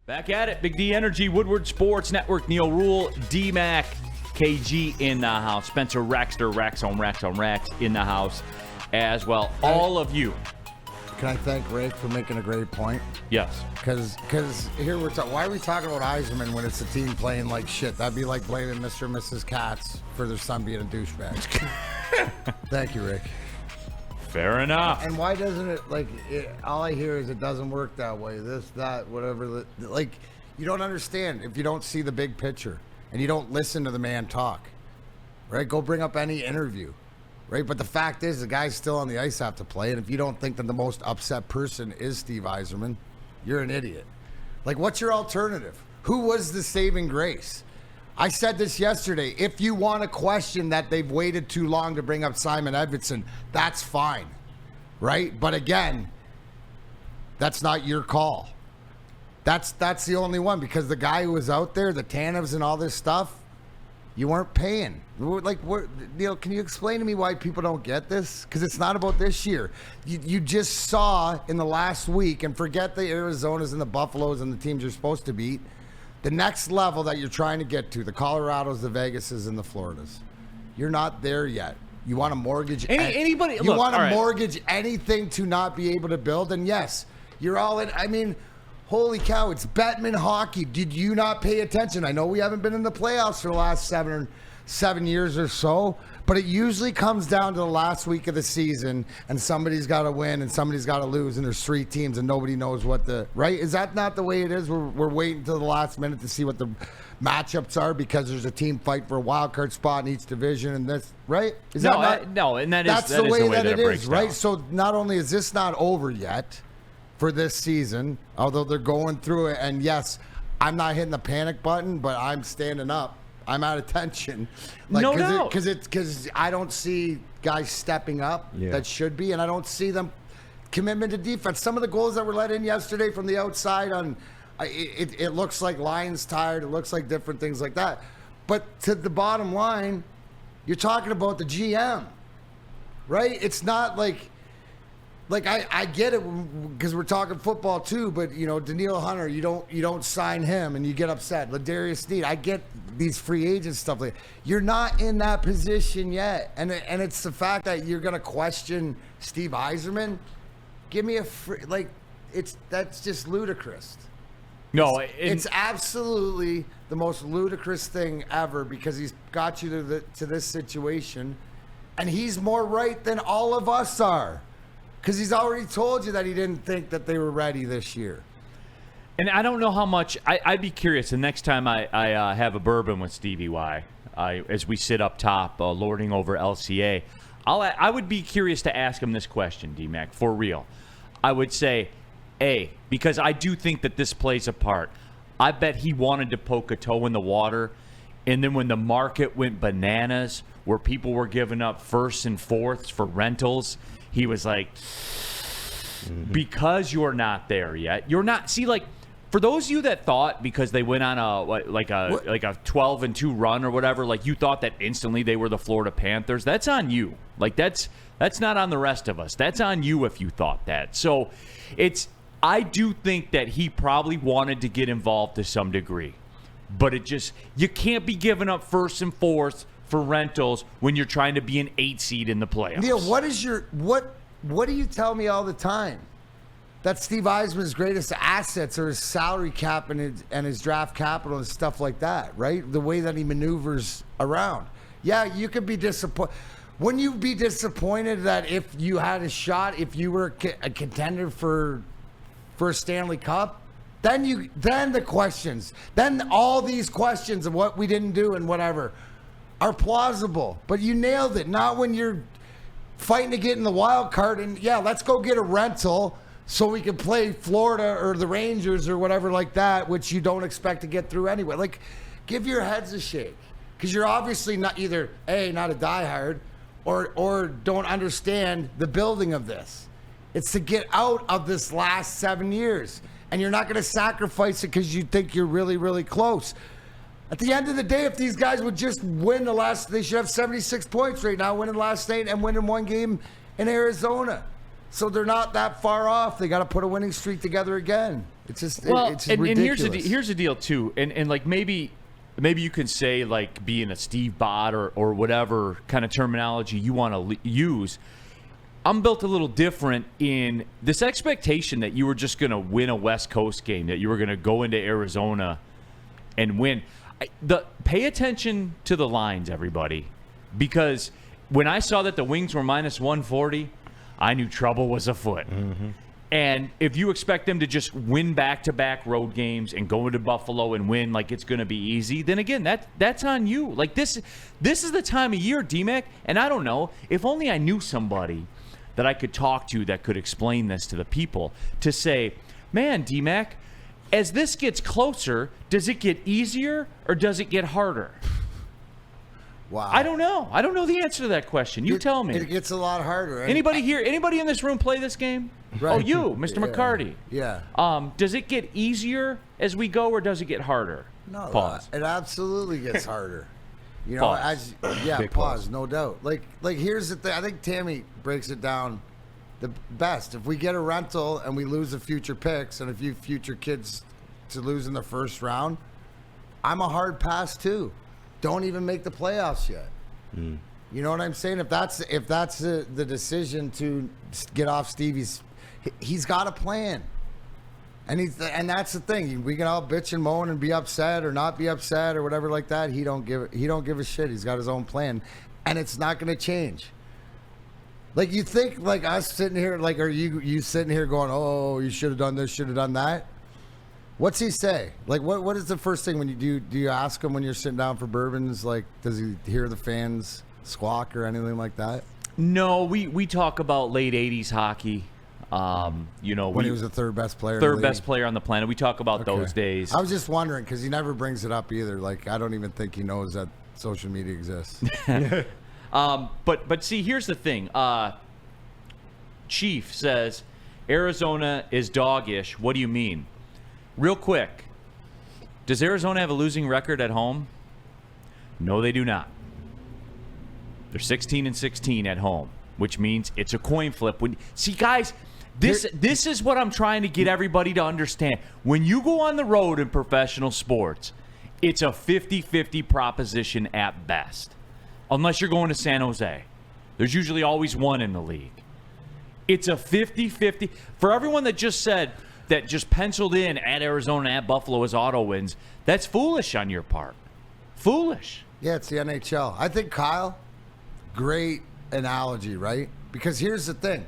Back at it. Big D Energy, Woodward Sports Network, Neil Rule, D-Mac, KG in the house. Spencer Raxter, Rax on Rax in the house as well. All of you. Can I thank Rick for making a great point? Yes. Because here we're talking. Why are we talking about Yzerman when it's a team playing like shit? That'd be like blaming Mr. and Mrs. Katz for their son being a douchebag. Thank you, Rick. Fair enough. And why doesn't it, all I hear is it doesn't work that way. This, that, whatever. You don't understand if you don't see the big picture and you don't listen to the man talk, right? Go bring up any interview, right? But the fact is the guy's still on the ice after play. And if you don't think that the most upset person is Steve Yzerman, you're an idiot. What's your alternative? Who was the saving grace? I said this yesterday. If you want to question that they've waited too long to bring up Simon Edvinsson, that's fine, right? But again, that's not your call. That's the only one, because the guy who was out there, the Tanevs and all this stuff, you weren't paying. Neil, can you explain to me why people don't get this? Because it's not about this year. You just saw in the last week, and forget the Arizonas and the Buffaloes and the teams you're supposed to beat, the next level that you're trying to get to, the Colorados, the Vegases, and the Floridas. You're not there yet. You want to mortgage anybody? You want to mortgage anything to not be able to build, and yes, you're all in. I mean, holy cow, it's Bettman hockey. Did you not pay attention? I know we haven't been in the playoffs for the last seven years or so, but it usually comes down to the last week of the season, and somebody's got to win and somebody's got to lose, and there's three teams and nobody knows what right? Is that not the way it is? We're waiting till the last minute to see what the matchups are because there's a team fight for a wild card spot in each division, and this, right? And that's the way that it is, right? So not only is this not over yet for this season, although they're going through it, and yes, I'm not hitting the panic button, but I'm standing up. I'm out of tension. No doubt. Because I don't see guys stepping up that should be, and I don't see them commitment to defense. Some of the goals that were let in yesterday from the outside, it looks like Lions tired. It looks like different things like that. But to the bottom line, you're talking about the GM, right? It's not like I get it because we're talking football too, but Daniil Hunter, you don't sign him and you get upset. Ladarius Sneed, I get these free agent stuff you're not in that position yet, and it's the fact that you're gonna question Steve Yzerman. Give me that's just ludicrous. No, it's absolutely the most ludicrous thing ever because he's got you to this situation, and he's more right than all of us are. Because he's already told you that he didn't think that they were ready this year. And I don't know how much. I'd be curious the next time I have a bourbon with Stevie Y, as we sit up top lording over LCA. I would be curious to ask him this question, D-Mac, for real. I would say, because I do think that this plays a part. I bet he wanted to poke a toe in the water, and then when the market went bananas, where people were giving up firsts and fourths for rentals, he was like, because you're not there yet, you're not. See, for those of you that thought because they went on a 12-2 run or whatever, you thought that instantly they were the Florida Panthers. That's on you. That's not on the rest of us. That's on you if you thought that. So I do think that he probably wanted to get involved to some degree, but you can't be giving up first and fourth for rentals when you're trying to be an 8 seed in the playoffs. Neil, what do you tell me all the time? That Steve Yzerman's greatest assets are his salary cap and his draft capital and stuff like that, right? The way that he maneuvers around. Yeah, you could be disappointed. Wouldn't you be disappointed that if you had a shot, if you were a contender for a Stanley Cup, then the questions, then all these questions of what we didn't do and whatever are plausible, but you nailed it. Not when you're fighting to get in the wild card and let's go get a rental so we can play Florida or the Rangers or whatever like that, which you don't expect to get through anyway. Give your heads a shake, because you're obviously not either not a diehard or don't understand the building of this. It's to get out of this last 7 years, and you're not going to sacrifice it because you think you're really, really close. At the end of the day, if these guys would just win they should have 76 points right now, winning last night and winning one game in Arizona. So they're not that far off. They got to put a winning streak together again. It's just it's and ridiculous. here's the deal too, and like maybe you can say like being a Steve Bott or whatever kind of terminology you want to use. I'm built a little different in this expectation that you were just going to win a West Coast game, that you were going to go into Arizona and win. Pay attention to the lines, everybody, because when I saw that the Wings were minus 140, I knew trouble was afoot. Mm-hmm. And if you expect them to just win back-to-back road games and go into Buffalo and win like it's going to be easy, then again, that's on you. Like this is the time of year, D-Mac, and I don't know, if only I knew somebody that I could talk to that could explain this to the people, to say, man, D-Mac, as this gets closer, does it get easier or does it get harder? Wow. I don't know. I don't know the answer to that question. You tell me. It gets a lot harder. Anybody here? Anybody in this room play this game? Right. Oh, you, Mr. McCarty. Yeah. Does it get easier as we go, or does it get harder? No. Pause. It absolutely gets harder. You know, Pause. pause, no doubt. Like here's the thing. I think Tammy breaks it down the best. If we get a rental and we lose the future picks and a few future kids to lose in the first round, I'm a hard pass too. Don't even make the playoffs yet. You know what I'm saying? If that's the decision to get off Stevie's, he's got a plan. And that's the thing. We can all bitch and moan and be upset or not be upset or whatever like that. He don't give a shit. He's got his own plan, and it's not going to change. Like, you think like us sitting here, like, are you sitting here going, oh, you should have done this, should have done that? What's he say? Like, what is the first thing when you do you ask him when you're sitting down for bourbons? Like, does he hear the fans squawk or anything like that? No, we talk about late '80s hockey. You know, when he was the third best player on the planet. We talk about those days. I was just wondering because he never brings it up either. Like, I don't even think he knows that social media exists. But see, here's the thing. Chief says Arizona is doggish. What do you mean? Real quick, does Arizona have a losing record at home? No, they do not. They're 16-16 at home, which means it's a coin flip. See, guys, this is what I'm trying to get everybody to understand. When you go on the road in professional sports, it's a 50-50 proposition at best, unless you're going to San Jose. There's usually always one in the league. It's a 50-50. For everyone that just said that just penciled in at Arizona, at Buffalo as auto wins, that's foolish on your part. Foolish. Yeah, it's the NHL. I think, Kyle, great analogy, right? Because here's the thing.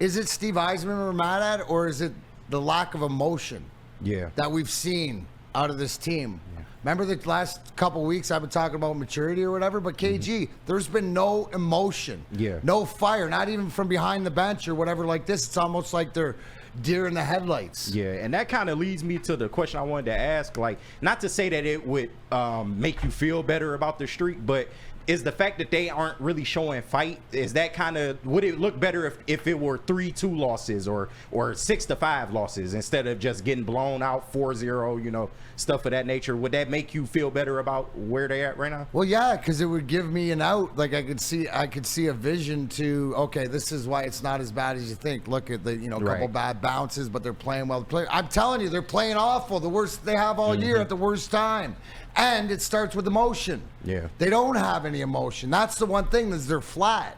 Is it Steve Yzerman we're mad at, or is it the lack of emotion that we've seen out of this team? Yeah. Remember the last couple weeks I've been talking about maturity or whatever, but KG, there's been no emotion, no fire, not even from behind the bench or whatever like this. It's almost like they're deer in the headlights. Yeah, and that kind of leads me to the question I wanted to ask. Like, not to say that it would make you feel better about the streak, but is the fact that they aren't really showing fight, is that kind of, would it look better if it were 3-2 losses or 6-5 losses instead of just getting blown out 4-0, you know, stuff of that nature? Would that make you feel better about where they're at right now? Well, yeah, because it would give me an out. Like, I could see a vision to, okay, this is why it's not as bad as you think. Look at the, couple bad bounces, but they're playing well. I'm telling you, they're playing awful. The worst they have all year at the worst time. And it starts with emotion. Yeah. They don't have any emotion. That's the one thing, is they're flat.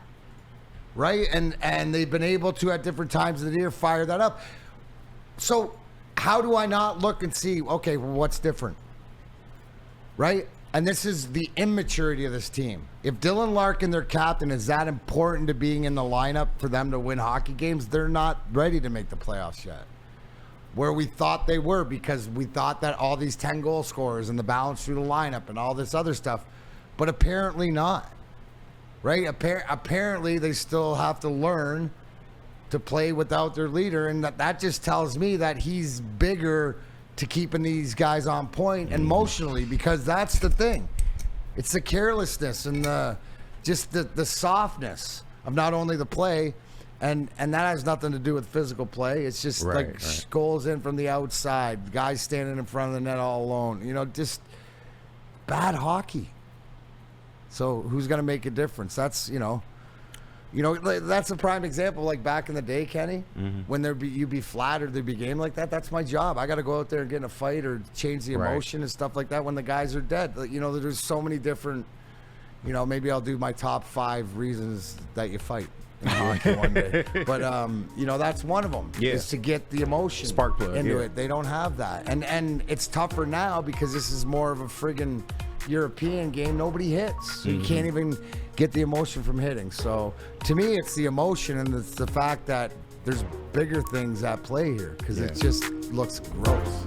Right? And they've been able to, at different times of the year, fire that up. So how do I not look and see, okay, well, what's different? Right? And this is the immaturity of this team. If Dylan Larkin, their captain, is that important to being in the lineup for them to win hockey games, they're not ready to make the playoffs yet. Where we thought they were, because we thought that all these 10 goal scorers and the balance through the lineup and all this other stuff, but apparently not, right? Apparently they still have to learn to play without their leader, and that just tells me that he's bigger to keeping these guys on point emotionally, because that's the thing. It's the carelessness and the softness of not only the play, and that has nothing to do with physical play. It's just goals in from the outside, guys standing in front of the net all alone. Just bad hockey. So who's going to make a difference? That's, You know, that's a prime example. Like back in the day, Kenny, when you'd be flat or there'd be a game like that. That's my job. I got to go out there and get in a fight or change the emotion and stuff like that when the guys are dead. You know, there's so many different. You know, maybe I'll do my top 5 reasons that you fight in hockey one day. But you know, that's one of them. Yeah. Is to get the emotion Spark plug, into yeah. it. They don't have that, and it's tougher now because this is more of a friggin' European game. Nobody hits, so you can't even get the emotion from hitting. So to me, it's the emotion and it's the fact that there's bigger things at play here because it just looks gross.